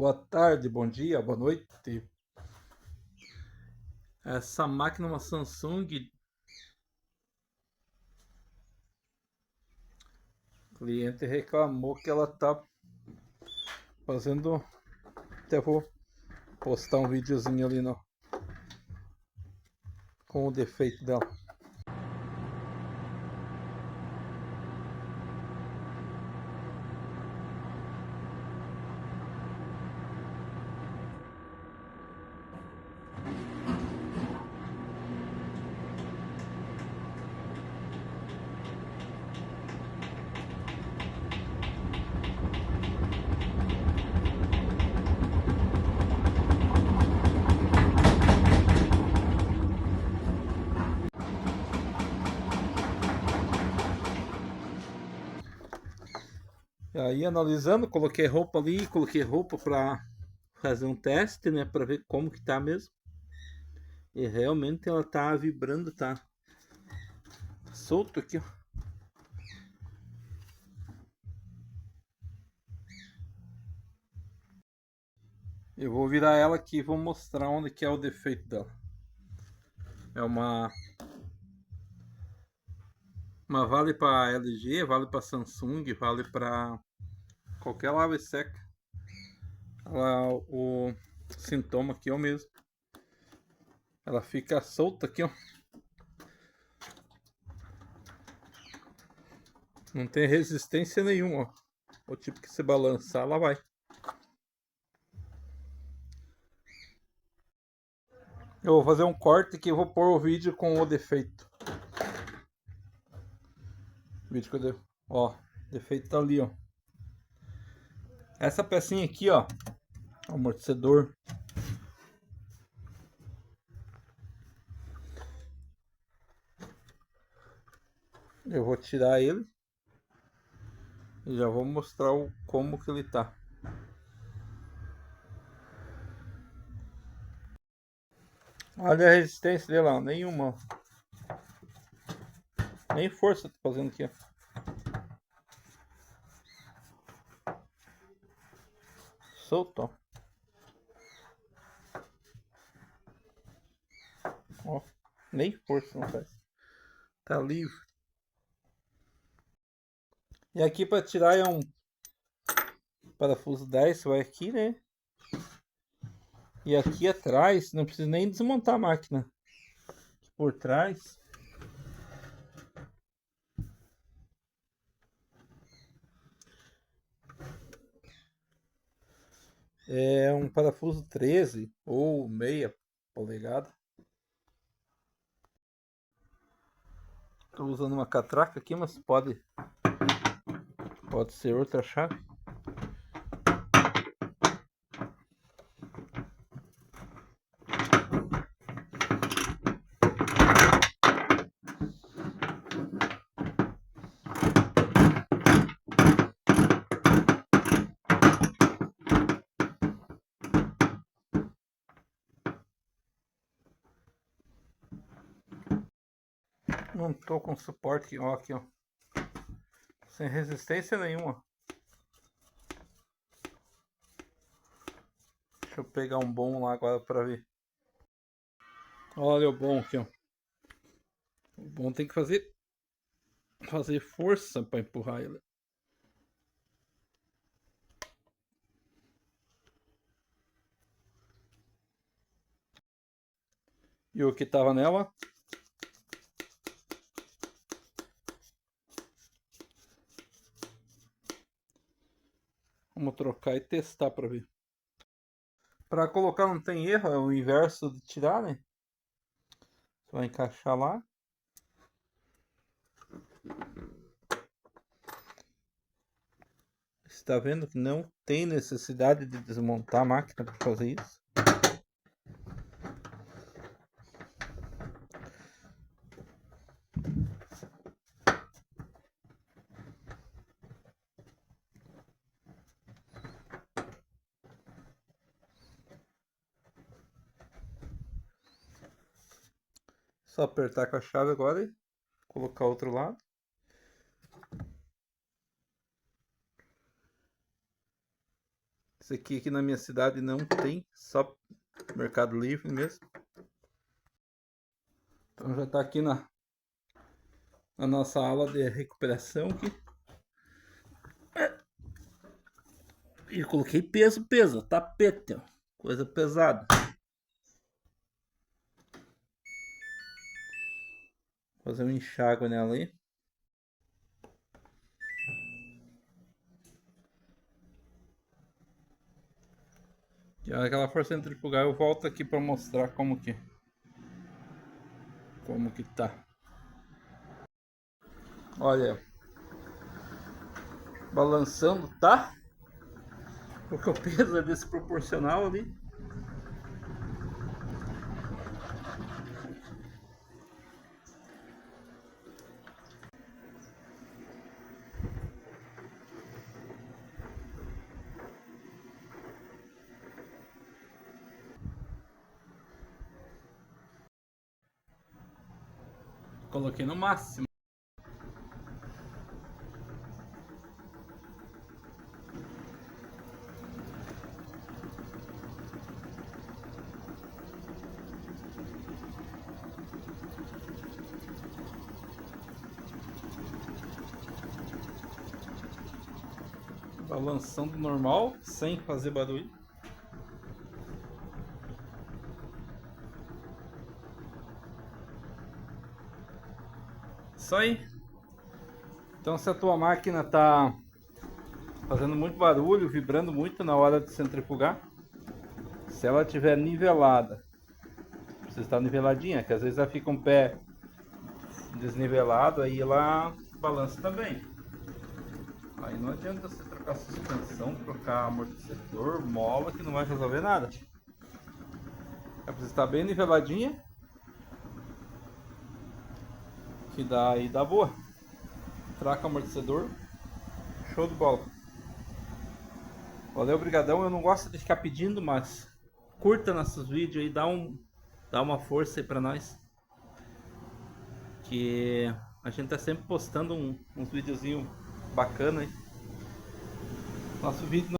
Boa tarde, bom dia, boa noite. Essa máquina é uma Samsung. O cliente reclamou que ela tá fazendo. Até vou postar um videozinho ali no, com o defeito dela. E aí, analisando, coloquei roupa ali, coloquei roupa para fazer um teste, né, para ver como que tá mesmo. E realmente ela tá vibrando, tá solto aqui, ó. Eu vou virar ela aqui e vou mostrar onde que é o defeito dela. É uma vale para LG, vale para Samsung, vale para qualquer lava e seca. O sintoma aqui é o mesmo. Ela fica solta aqui, ó. Não tem resistência nenhuma, ó. O tipo que se balançar, ela vai. Eu vou fazer um corte que eu vou pôr o vídeo com o defeito. O vídeo que eu devo. Ó, o defeito tá ali, ó. Essa pecinha aqui, ó. Amortecedor. Eu vou tirar ele. E já vou mostrar como que ele tá. Olha a resistência dele, ó. Nenhuma. Nem força tá fazendo aqui, ó. Solto, ó. Ó. Nem força não faz. Tá livre. E aqui para tirar é um parafuso 10, vai aqui, né? E aqui atrás, não precisa nem desmontar a máquina. Por trás é um parafuso 13 ou meia polegada. Estou usando uma catraca aqui, mas pode ser outra chave. Não tô com suporte, ó, aqui, ó. Sem resistência nenhuma. Deixa eu pegar um bom lá agora para ver. Olha o bom aqui, ó. O bom tem que fazer força para empurrar ele. E o que tava nela? Vamos trocar e testar para ver. Para colocar não tem erro, é o inverso de tirar, né? Você vai encaixar lá. Você está vendo que não tem necessidade de desmontar a máquina para fazer isso. Só apertar com a chave agora e colocar o outro lado. Esse aqui na minha cidade não tem, só Mercado Livre mesmo. Então já tá aqui na nossa aula de recuperação aqui. E coloquei peso, tapete, ó, coisa pesada. Vou fazer um enxágue nela aí. E a hora que ela for centrifugar, eu volto aqui para mostrar como que tá. Olha, balançando, tá? Porque o peso é desproporcional ali. Coloquei no máximo. Balançando normal, sem fazer barulho. Isso aí. Então se a tua máquina tá fazendo muito barulho, vibrando muito na hora de centrifugar, se ela estiver nivelada, precisa estar niveladinha, que às vezes ela fica um pé desnivelado, aí ela balança também. Aí não adianta você trocar suspensão, trocar amortecedor, mola, que não vai resolver nada. Ela precisa estar bem niveladinha, que daí dá boa. Troca amortecedor, show de bola. Valeu, brigadão. Eu não gosto de ficar pedindo, mas curta nossos vídeos aí, dá uma força aí pra nós. Que a gente tá sempre postando uns videozinhos bacanas aí. Nosso vídeo